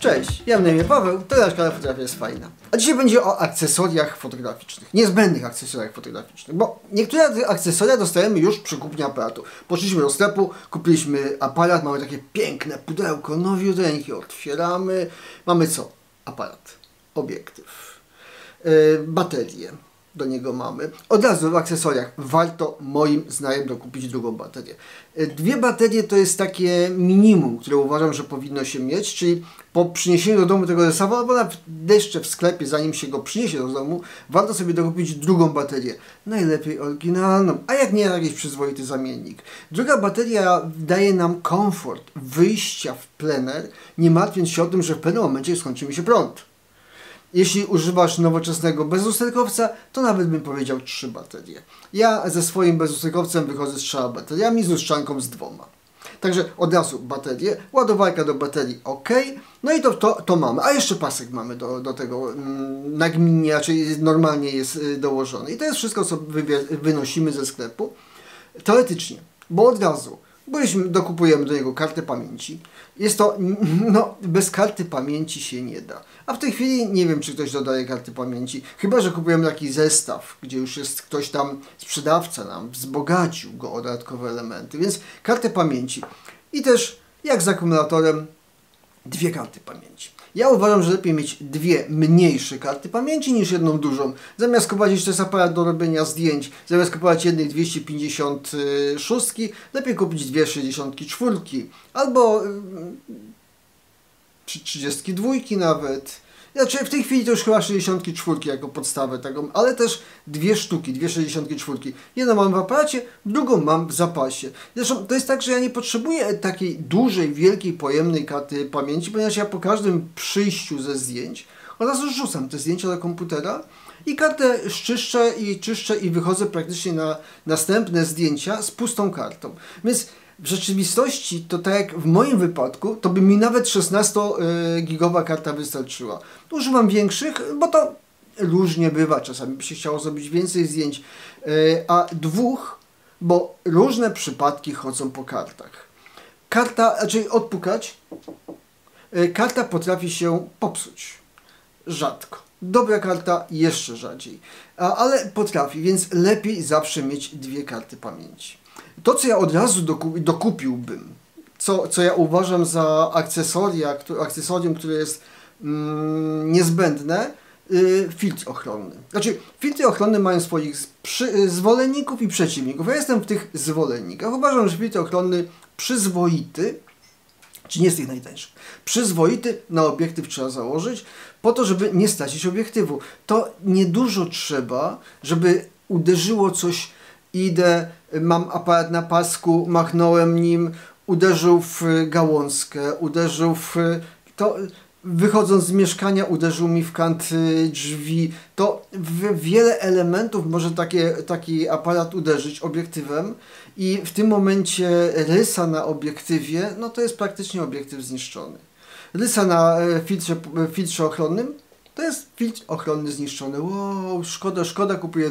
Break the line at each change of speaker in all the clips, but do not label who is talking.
Cześć, ja mam na imię Paweł, to nasz kanał Fotografia jest fajna. A dzisiaj będzie o akcesoriach fotograficznych, niezbędnych akcesoriach fotograficznych, bo niektóre akcesoria dostajemy już przy kupnie aparatu. Poszliśmy do sklepu, kupiliśmy aparat, mamy takie piękne pudełko, nowiuteńkie, otwieramy, mamy co? Aparat, obiektyw, baterię. Do niego mamy. Od razu w akcesoriach warto moim zdaniem dokupić drugą baterię. Dwie baterie to jest takie minimum, które uważam, że powinno się mieć, czyli po przyniesieniu do domu tego zestawu, albo nawet jeszcze w sklepie, zanim się go przyniesie do domu, warto sobie dokupić drugą baterię. Najlepiej oryginalną, a jak nie, jakiś przyzwoity zamiennik. Druga bateria daje nam komfort wyjścia w plener, nie martwiąc się o tym, że w pewnym momencie skończy mi się prąd. Jeśli używasz nowoczesnego bezlusterkowca, to nawet bym powiedział 3 baterie. Ja ze swoim bezlusterkowcem wychodzę z 3 bateriami, z lustrzanką z 2. Także od razu baterie, ładowarka do baterii ok, no i to mamy. A jeszcze pasek mamy do tego nagminnie, raczej normalnie jest dołożony. I to jest wszystko, co wynosimy ze sklepu. Teoretycznie, bo od razu, bo jeśli dokupujemy do niego kartę pamięci, jest to, no, bez karty pamięci się nie da. A w tej chwili nie wiem, czy ktoś dodaje karty pamięci, chyba że kupujemy taki zestaw, gdzie już jest ktoś tam, sprzedawca nam wzbogacił go o dodatkowe elementy, więc kartę pamięci. I też, jak z akumulatorem, 2 karty pamięci. Ja uważam, że lepiej mieć 2 mniejsze karty pamięci niż jedną dużą. Zamiast kupować to jest aparat do robienia zdjęć, zamiast kupować jednej 256, lepiej kupić 2 64 albo 32 nawet. Znaczy w tej chwili to już chyba 64 jako podstawę taką, ale też 2 sztuki, 2 64. Jedną mam w aparacie, drugą mam w zapasie. Zresztą to jest tak, że ja nie potrzebuję takiej dużej, wielkiej, pojemnej karty pamięci, ponieważ ja po każdym przyjściu ze zdjęć od razu rzucam te zdjęcia do komputera i kartę czyszczę i wychodzę praktycznie na następne zdjęcia z pustą kartą. Więc w rzeczywistości, to tak jak w moim wypadku, to by mi nawet 16-gigowa karta wystarczyła. Używam większych, bo to różnie bywa. Czasami by się chciało zrobić więcej zdjęć, a 2, bo różne przypadki chodzą po kartach. Raczej odpukać, karta potrafi się popsuć. Rzadko. Dobra karta jeszcze rzadziej, ale potrafi, więc lepiej zawsze mieć 2 karty pamięci. To, co ja od razu dokupiłbym, co ja uważam za akcesorium, które jest niezbędne, filtr ochronny. Znaczy, filtry ochronne mają swoich zwolenników i przeciwników. Ja jestem w tych zwolennikach. Uważam, że filtr ochronny przyzwoity, czy nie jest tych najtańszych, przyzwoity na obiektyw trzeba założyć, po to, żeby nie stracić obiektywu. To niedużo trzeba, żeby uderzyło coś. Idę, mam aparat na pasku, machnąłem nim, uderzył w gałązkę, uderzył w... to wychodząc z mieszkania uderzył mi w kant drzwi. To w wiele elementów może taki aparat uderzyć obiektywem i w tym momencie rysa na obiektywie, no to jest praktycznie obiektyw zniszczony. Rysa na filtrze ochronnym, to jest filtr ochronny zniszczony. Wow, szkoda, kupuję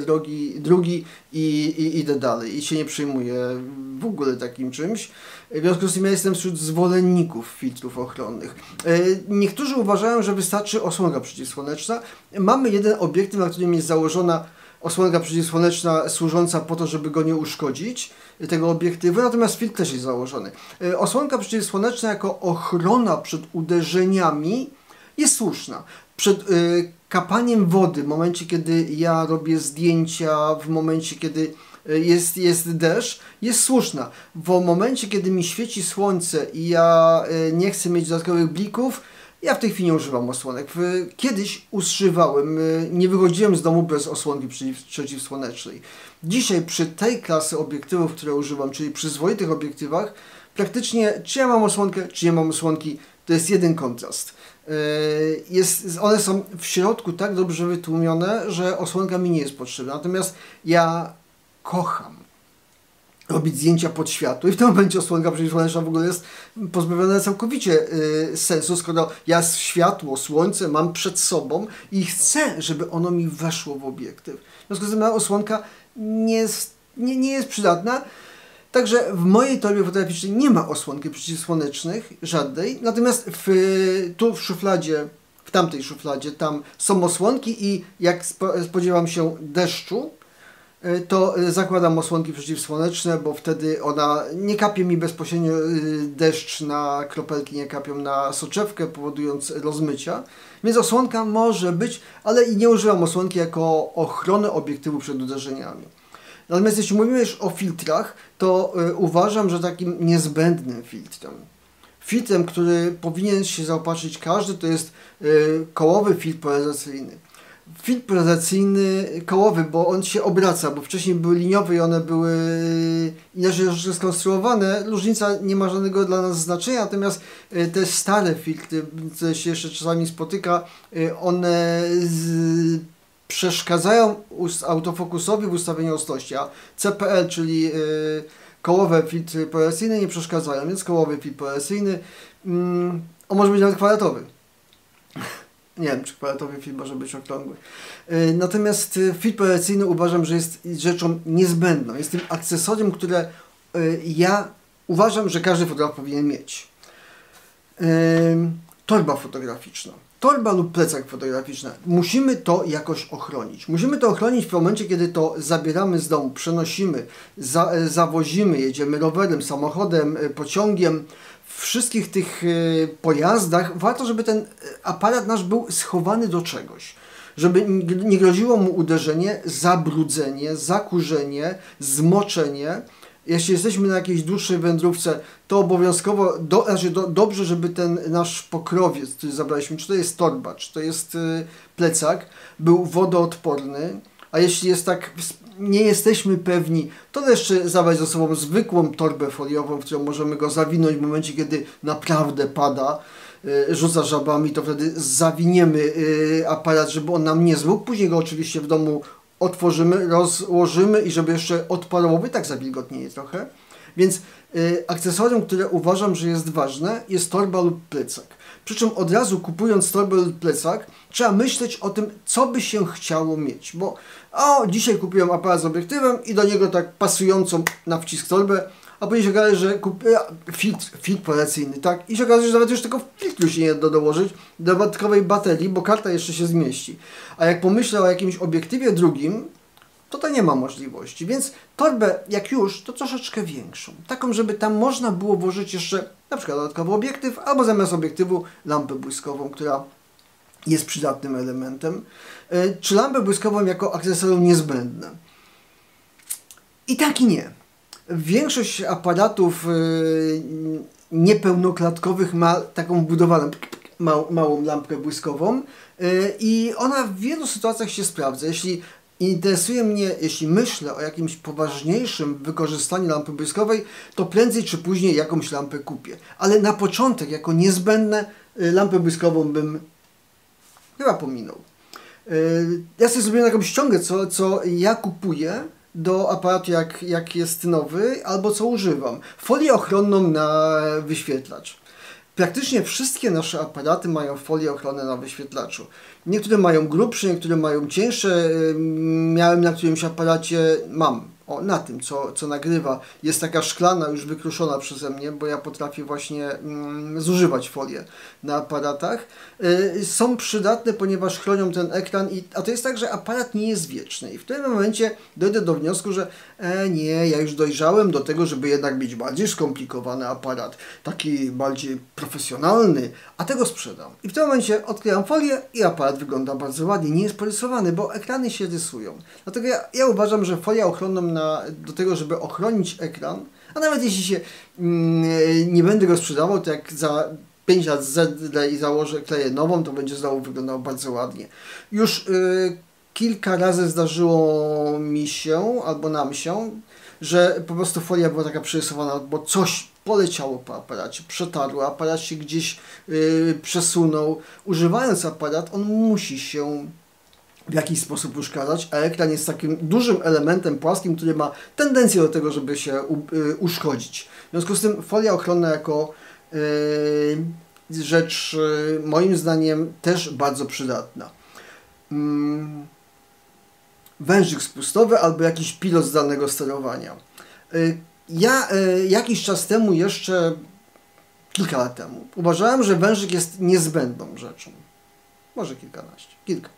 drugi i idę dalej. I się nie przejmuję w ogóle takim czymś. W związku z tym ja jestem wśród zwolenników filtrów ochronnych. Niektórzy uważają, że wystarczy osłonka przeciwsłoneczna. Mamy jeden obiektyw, na którym jest założona osłonka przeciwsłoneczna służąca po to, żeby go nie uszkodzić, tego obiektywu, natomiast filtr też jest założony. Osłonka przeciwsłoneczna jako ochrona przed uderzeniami jest słuszna. Przed kapaniem wody, w momencie kiedy ja robię zdjęcia, w momencie kiedy jest deszcz, jest słuszna. W momencie kiedy mi świeci słońce i ja nie chcę mieć dodatkowych blików, ja w tej chwili nie używam osłonek. Kiedyś używałem, nie wychodziłem z domu bez osłonki przeciwsłonecznej. Dzisiaj przy tej klasy obiektywów, które używam, czyli przyzwoitych obiektywach, praktycznie czy ja mam osłonkę, czy nie mam osłonki, to jest jeden kontrast. One są w środku tak dobrze wytłumione, że osłonka mi nie jest potrzebna. Natomiast ja kocham robić zdjęcia pod światło i w tym momencie osłonka przeciwsłoneczna w ogóle jest pozbawiona całkowicie sensu, skoro ja światło, słońce mam przed sobą i chcę, żeby ono mi weszło w obiektyw. W związku z tym osłonka nie jest przydatna. Także w mojej torbie fotograficznej nie ma osłonki przeciwsłonecznych, żadnej, natomiast tu w szufladzie, w tamtej szufladzie, tam są osłonki i jak spodziewam się deszczu, to zakładam osłonki przeciwsłoneczne, bo wtedy ona nie kapie mi bezpośrednio deszcz na kropelki, nie kapią na soczewkę, powodując rozmycia. Więc osłonka może być, ale i nie używam osłonki jako ochrony obiektywu przed uderzeniami. Natomiast jeśli mówimy już o filtrach, to uważam, że takim niezbędnym filtrem, który powinien się zaopatrzyć każdy, to jest kołowy filtr polaryzacyjny. Filtr polaryzacyjny kołowy, bo on się obraca, bo wcześniej były liniowe i one były inaczej skonstruowane. Różnica nie ma żadnego dla nas znaczenia, natomiast te stare filtry, które się jeszcze czasami spotyka, one przeszkadzają autofokusowi w ustawieniu ostrości, a CPL, czyli kołowe filtry polaryzacyjne nie przeszkadzają, więc kołowy filtr polaryzacyjny, on może być nawet kwadratowy. Nie wiem, czy kwadratowy film może być okrągły. Natomiast filtr polaryzacyjny uważam, że jest rzeczą niezbędną. Jest tym akcesorium, które ja uważam, że każdy fotograf powinien mieć. Torba fotograficzna. Torba lub plecak fotograficzny. Musimy to jakoś ochronić. Musimy to ochronić w momencie, kiedy to zabieramy z domu, przenosimy, zawozimy, jedziemy rowerem, samochodem, pociągiem. W wszystkich tych pojazdach warto, żeby ten aparat nasz był schowany do czegoś. Żeby nie groziło mu uderzenie, zabrudzenie, zakurzenie, zmoczenie. Jeśli jesteśmy na jakiejś dłuższej wędrówce, to obowiązkowo, dobrze, żeby ten nasz pokrowiec, który zabraliśmy, czy to jest torba, czy to jest plecak, był wodoodporny. A jeśli jest tak, nie jesteśmy pewni, to jeszcze zabrać ze sobą zwykłą torbę foliową, w którą możemy go zawinąć w momencie, kiedy naprawdę pada, rzuca żabami, to wtedy zawiniemy aparat, żeby on nam nie zmógł. Później go oczywiście w domu otworzymy, rozłożymy i żeby jeszcze odparował, i tak zawilgotnieje trochę. Więc akcesorium, które uważam, że jest ważne, jest torba lub plecak. Przy czym od razu kupując torbę lub plecak, trzeba myśleć o tym, co by się chciało mieć. Bo dzisiaj kupiłem aparat z obiektywem i do niego tak pasującą na wcisk torbę, a później się okaże, że kupię filtr polaryzacyjny, tak? I się okaże, że nawet już tego filtru się nie da dołożyć, dodatkowej baterii, bo karta jeszcze się zmieści. A jak pomyślę o jakimś obiektywie drugim, to nie ma możliwości. Więc torbę, jak już, to troszeczkę większą. Taką, żeby tam można było włożyć jeszcze na przykład dodatkowy obiektyw, albo zamiast obiektywu lampę błyskową, która jest przydatnym elementem. Czy lampę błyskową jako akcesorium niezbędne? I tak i nie. Większość aparatów niepełnoklatkowych ma taką budowaną małą lampkę błyskową i ona w wielu sytuacjach się sprawdza. Jeśli interesuje mnie, jeśli myślę o jakimś poważniejszym wykorzystaniu lampy błyskowej, to prędzej czy później jakąś lampę kupię. Ale na początek, jako niezbędne, lampę błyskową bym chyba pominął. Ja sobie zrobiłem taką ściągę, co ja kupuję do aparatu, jak jest nowy, albo co używam. Folię ochronną na wyświetlacz. Praktycznie wszystkie nasze aparaty mają folię ochronną na wyświetlaczu. Niektóre mają grubsze, niektóre mają cieńsze. Miałem na którymś aparacie, na tym, co nagrywa, jest taka szklana, już wykruszona przeze mnie, bo ja potrafię właśnie zużywać folię na aparatach. Są przydatne, ponieważ chronią ten ekran, a to jest tak, że aparat nie jest wieczny. I w tym momencie dojdę do wniosku, że nie, ja już dojrzałem do tego, żeby jednak mieć bardziej skomplikowany aparat, taki bardziej profesjonalny, a tego sprzedam. I w tym momencie odklejam folię i aparat wygląda bardzo ładnie, nie jest porysowany, bo ekrany się rysują. Dlatego ja uważam, że folia ochronną do tego, żeby ochronić ekran, a nawet jeśli się nie będę go sprzedawał, to jak za 5 lat zedlę i założę kleję nową, to będzie znowu wyglądało bardzo ładnie. Już kilka razy zdarzyło mi się, albo nam się, że po prostu folia była taka przerysowana, bo coś poleciało po aparacie, przetarło, aparat się gdzieś przesunął. Używając aparat, on musi się w jakiś sposób uszkadzać, a ekran jest takim dużym elementem płaskim, który ma tendencję do tego, żeby się uszkodzić. W związku z tym folia ochronna jako rzecz moim zdaniem też bardzo przydatna. Wężyk spustowy albo jakiś pilot zdalnego sterowania. Ja jakiś czas temu, jeszcze kilka lat temu, uważałem, że wężyk jest niezbędną rzeczą. Może kilkanaście, kilka.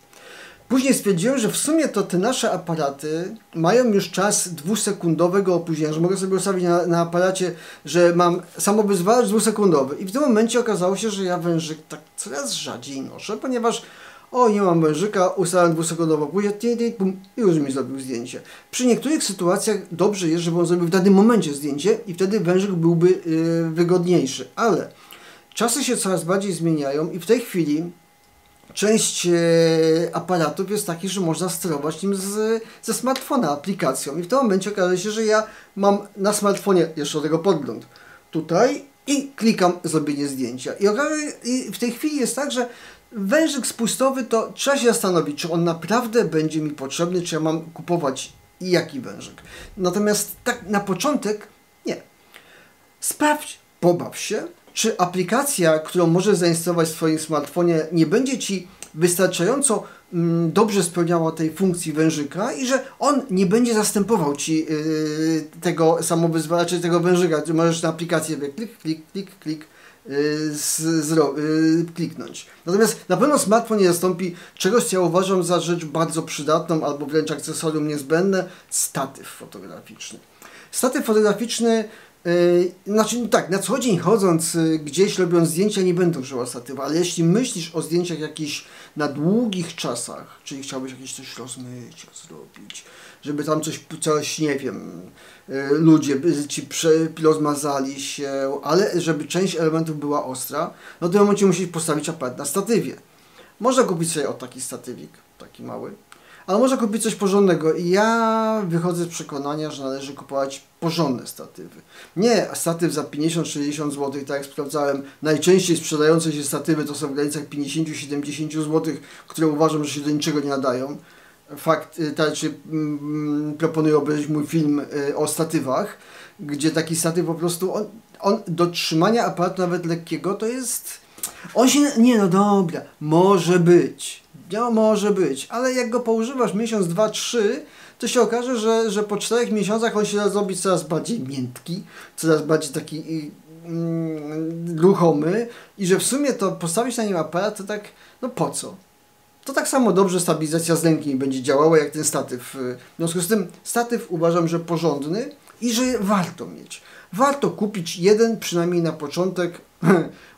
Później stwierdziłem, że w sumie to te nasze aparaty mają już czas 2-sekundowego opóźnienia, że mogę sobie ustawić na aparacie, że mam samowyzwalacz 2-sekundowy. I w tym momencie okazało się, że ja wężyk tak coraz rzadziej noszę, ponieważ nie mam wężyka, ustawiam 2-sekundowo opóźnienie, i już mi zrobił zdjęcie. Przy niektórych sytuacjach dobrze jest, żeby on zrobił w danym momencie zdjęcie i wtedy wężyk byłby wygodniejszy. Ale czasy się coraz bardziej zmieniają i w tej chwili część aparatów jest taki, że można sterować nim ze smartfona aplikacją i w tym momencie okazuje się, że ja mam na smartfonie jeszcze do tego podgląd tutaj i klikam zrobienie zdjęcia. I w tej chwili jest tak, że wężyk spustowy to trzeba się zastanowić, czy on naprawdę będzie mi potrzebny, czy ja mam kupować i jaki wężyk. Natomiast tak na początek nie. Sprawdź, pobaw się, czy aplikacja, którą możesz zainstalować w swoim smartfonie, nie będzie Ci wystarczająco dobrze spełniała tej funkcji wężyka i że on nie będzie zastępował Ci tego samowyzwalacza, czy tego wężyka. Ty możesz na aplikację klik, kliknąć. Natomiast na pewno smartfon nie zastąpi czegoś, co ja uważam za rzecz bardzo przydatną albo wręcz akcesorium niezbędne, statyw fotograficzny. Statyw fotograficzny, znaczy tak, na co dzień chodząc gdzieś, robiąc zdjęcia, nie będę używał statywa, ale jeśli myślisz o zdjęciach jakichś na długich czasach, czyli chciałbyś jakieś coś rozmycia zrobić, żeby tam coś nie wiem, ludzie ci rozmazali się, ale żeby część elementów była ostra, no to w tym momencie musisz postawić aparat na statywie. Można kupić sobie taki statywik, taki mały, ale można kupić coś porządnego i ja wychodzę z przekonania, że należy kupować porządne statywy. Nie statyw za 50-60 zł, tak jak sprawdzałem, najczęściej sprzedające się statywy to są w granicach 50-70 zł, które uważam, że się do niczego nie nadają. Fakt, proponuję obejrzeć mój film o statywach, gdzie taki statyw po prostu, on do trzymania aparatu nawet lekkiego to jest... On się... Nie, no dobra, może być. No, może być, ale jak go poużywasz miesiąc, 2, 3, to się okaże, że po 4 miesiącach on się zrobi coraz bardziej miętki, coraz bardziej taki ruchomy i że w sumie to postawić na nim aparat to tak, no po co? To tak samo dobrze stabilizacja z ręki będzie działała jak ten statyw. W związku z tym statyw uważam, że porządny i że warto mieć. Warto kupić jeden, przynajmniej na początek,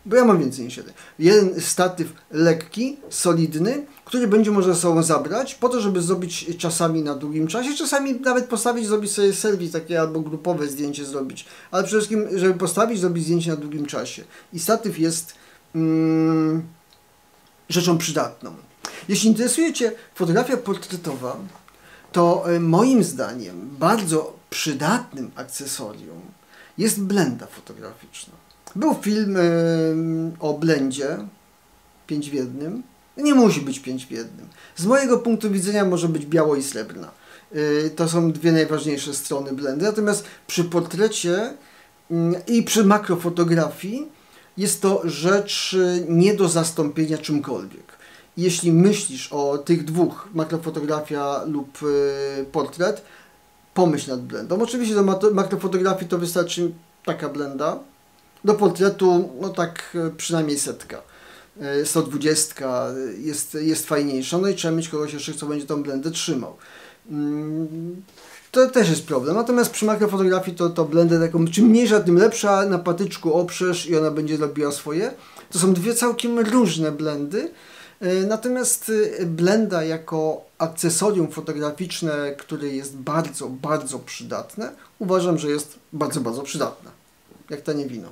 bo ja mam więcej niż jeden. Jeden statyw lekki, solidny, który będzie można sobą zabrać, po to, żeby zrobić czasami na długim czasie, czasami nawet postawić, zrobić sobie selfie takie albo grupowe zdjęcie zrobić, ale przede wszystkim, żeby postawić, zrobić zdjęcie na długim czasie. I statyw jest rzeczą przydatną. Jeśli interesuje Cię fotografia portretowa, to moim zdaniem bardzo przydatnym akcesorium jest blenda fotograficzna. Był film o blendzie 5 w 1. Nie musi być 5 w 1. Z mojego punktu widzenia może być biało i srebrna. To są dwie najważniejsze strony blendy. Natomiast przy portrecie i przy makrofotografii jest to rzecz nie do zastąpienia czymkolwiek. Jeśli myślisz o tych dwóch, makrofotografia lub portret, pomyśl nad blendą. Oczywiście do makrofotografii to wystarczy taka blenda. Do portretu, no tak przynajmniej 100. 120 jest fajniejsza. No i trzeba mieć kogoś jeszcze, kto będzie tą blendę trzymał. To też jest problem. Natomiast przy makrofotografii to blendę taką, czym mniejsza, tym lepsza. Na patyczku oprzesz i ona będzie robiła swoje. To są dwie całkiem różne blendy. Natomiast blenda jako akcesorium fotograficzne, które jest bardzo, bardzo przydatne, uważam, że jest bardzo, bardzo przydatne. Jak tanie wino.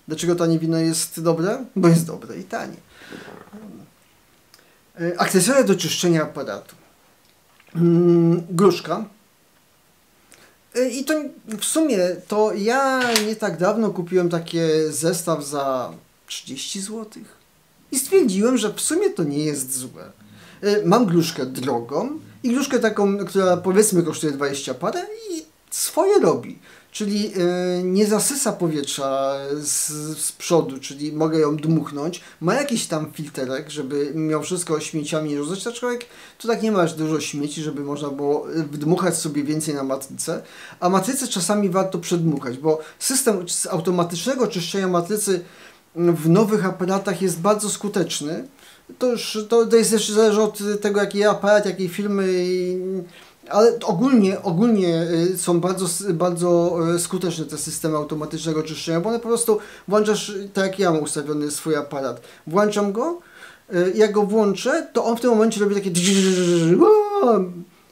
Dlaczego tanie wino jest dobre? Bo jest dobre i tanie. Akcesoria do czyszczenia aparatu. Gruszka. I to w sumie to ja nie tak dawno kupiłem taki zestaw za 30 zł. I stwierdziłem, że w sumie to nie jest złe. Mam gruszkę drogą i gruszkę taką, która powiedzmy kosztuje 20 parę i swoje robi. czyli nie zasysa powietrza z przodu, czyli mogę ją dmuchnąć. Ma jakiś tam filterek, żeby miał wszystko śmieciami nie rzucać, a człowiek tu tak nie ma aż dużo śmieci, żeby można było wdmuchać sobie więcej na matrycę. A matrycę czasami warto przedmuchać, bo system automatycznego czyszczenia matrycy w nowych aparatach jest bardzo skuteczny. To jest jeszcze zależy od tego, jaki aparat, jakiej firmy, ale ogólnie są bardzo skuteczne te systemy automatycznego czyszczenia, bo one po prostu włączasz, tak jak ja mam ustawiony swój aparat, włączam go, jak go włączę, to on w tym momencie robi takie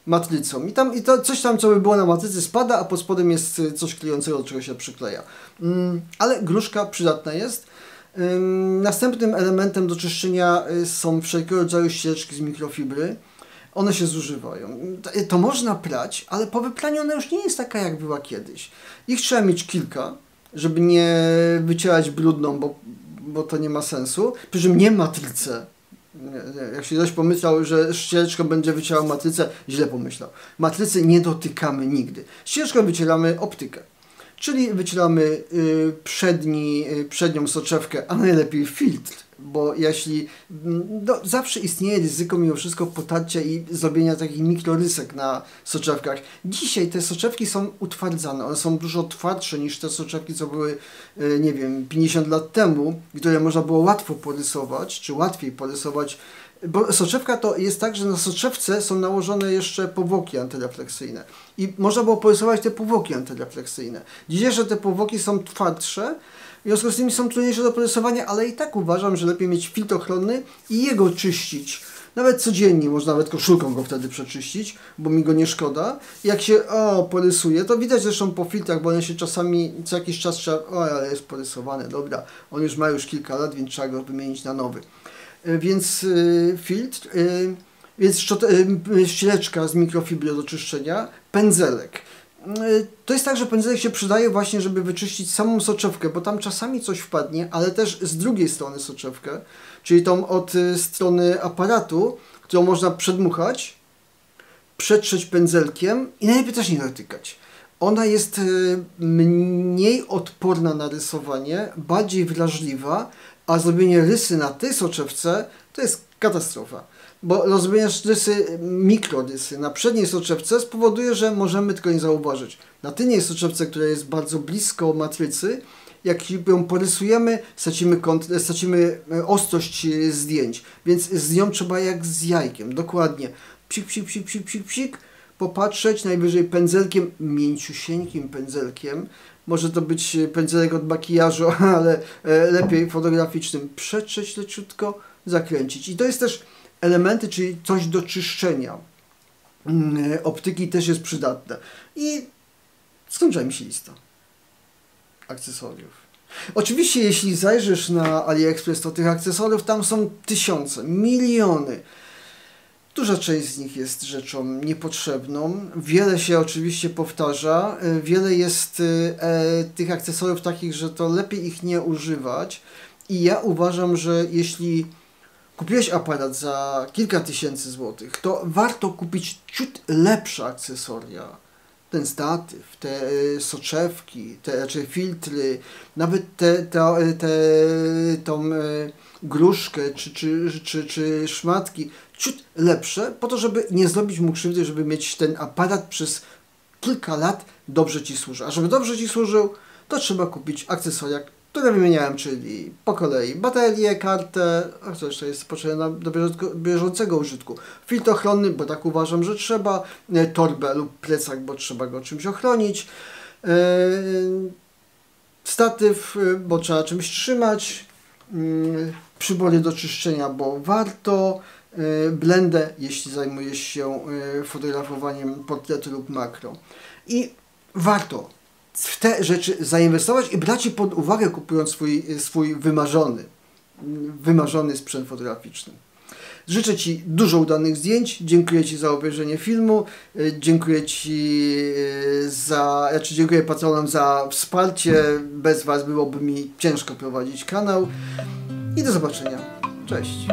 matrycą i to coś tam, co by było na matrycy, spada, a pod spodem jest coś klejącego, do czego się przykleja. Ale gruszka przydatna jest. Następnym elementem do czyszczenia są wszelkiego rodzaju ściereczki z mikrofibry. One się zużywają. To można prać, ale po wypraniu ona już nie jest taka, jak była kiedyś. Ich trzeba mieć kilka, żeby nie wycierać brudną, bo to nie ma sensu. Przy czym nie matrycę. Jak się ktoś pomyślał, że ściereczką będzie wycierał matrycę, źle pomyślał. Matrycy nie dotykamy nigdy. Ściereczką wycieramy optykę. Czyli wycieramy przednią soczewkę, a najlepiej filtr, bo jeśli zawsze istnieje ryzyko mimo wszystko potarcia i zrobienia takich mikrorysek na soczewkach. Dzisiaj te soczewki są utwardzane, one są dużo twardsze niż te soczewki, co były, nie wiem, 50 lat temu, które można było łatwo porysować, czy łatwiej porysować. Bo soczewka to jest tak, że na soczewce są nałożone jeszcze powłoki antyrefleksyjne i można było porysować te powłoki antyrefleksyjne. Dzisiejsze te powłoki są twardsze, w związku z tym są trudniejsze do porysowania, ale i tak uważam, że lepiej mieć filtr ochronny i jego czyścić. Nawet codziennie, można nawet koszulką go wtedy przeczyścić, bo mi go nie szkoda. Jak się porysuje, to widać zresztą po filtrach, bo one się czasami, co jakiś czas trzeba, ale jest porysowany, dobra, on już ma kilka lat, więc trzeba go wymienić na nowy. Więc filtr, ściereczka z mikrofibry do czyszczenia, pędzelek. To jest tak, że pędzelek się przydaje właśnie, żeby wyczyścić samą soczewkę, bo tam czasami coś wpadnie, ale też z drugiej strony soczewkę, czyli tą od strony aparatu, którą można przedmuchać, przetrzeć pędzelkiem i najlepiej też nie dotykać. Ona jest mniej odporna na rysowanie, bardziej wrażliwa, a zrobienie rysy na tej soczewce to jest katastrofa. Bo rozrobienie rysy, mikrorysy na przedniej soczewce spowoduje, że możemy tylko nie zauważyć. Na tylnej soczewce, która jest bardzo blisko matrycy, jak ją porysujemy, stracimy ostrość zdjęć. Więc z nią trzeba jak z jajkiem, dokładnie. Psik, psik, psik, psik, psik, psik, popatrzeć, najwyżej pędzelkiem, mięciusieńkim pędzelkiem. Może to być pędzelek od makijażu, ale lepiej fotograficznym. Przetrzeć leciutko, zakręcić. I to jest też elementy, czyli coś do czyszczenia. Optyki też jest przydatne. I skończyła mi się lista akcesoriów. Oczywiście, jeśli zajrzysz na AliExpress, to tych akcesoriów tam są tysiące, miliony. Duża część z nich jest rzeczą niepotrzebną. Wiele się oczywiście powtarza. Wiele jest tych akcesoriów takich, że to lepiej ich nie używać. I ja uważam, że jeśli kupiłeś aparat za kilka tysięcy złotych, to warto kupić ciut lepsze akcesoria. Ten statyw, te soczewki, te filtry, nawet tą gruszkę czy szmatki, ciut lepsze, po to, żeby nie zrobić mu krzywdy, żeby mieć ten aparat przez kilka lat dobrze Ci służył. A żeby dobrze Ci służył, to trzeba kupić akcesoria, które wymieniałem, czyli po kolei baterię, kartę, a co jeszcze jest potrzebne do bieżącego użytku. Filtr ochronny, bo tak uważam, że trzeba, torbę lub plecak, bo trzeba go czymś ochronić, statyw, bo trzeba czymś trzymać, przybory do czyszczenia, bo warto, blendę, jeśli zajmujesz się fotografowaniem portretu lub makro. I warto w te rzeczy zainwestować i brać je pod uwagę, kupując swój wymarzony sprzęt fotograficzny. Życzę Ci dużo udanych zdjęć, dziękuję Ci za obejrzenie filmu, dziękuję dziękuję patronom za wsparcie, bez Was byłoby mi ciężko prowadzić kanał i do zobaczenia. Cześć!